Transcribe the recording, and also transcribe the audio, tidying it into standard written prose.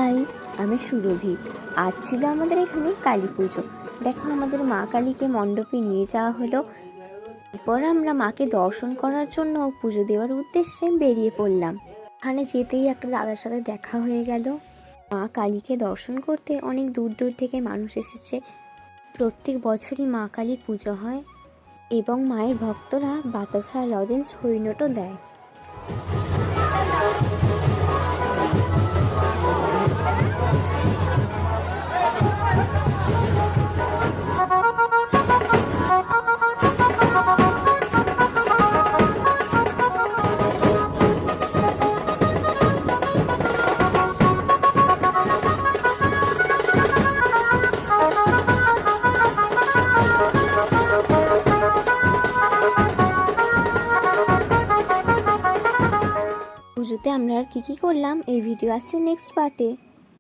High, আমি সুরভি। আজ ছিল আমাদের এখানে কালী পুজো। দেখো, আমাদের মা কালীকে মণ্ডপে নিয়ে যাওয়া হলো। এরপর আমরা মাকে দর্শন করার জন্য পুজো দেওয়ার উদ্দেশ্যে বেরিয়ে পড়লাম। ওখানে যেতেই একটা দাদার সাথে দেখা হয়ে গেল। মা কালীকে দর্শন করতে অনেক দূর দূর থেকে মানুষ এসেছে। প্রত্যেক বছরই মা কালীর পুজো হয় এবং মায়ের ভক্তরা বাতাসা, লজেন্স, হরিণটও দেয়। পুজোতে আমরা আর কী কী করলাম এই ভিডিও আসছে নেক্সট পার্টে।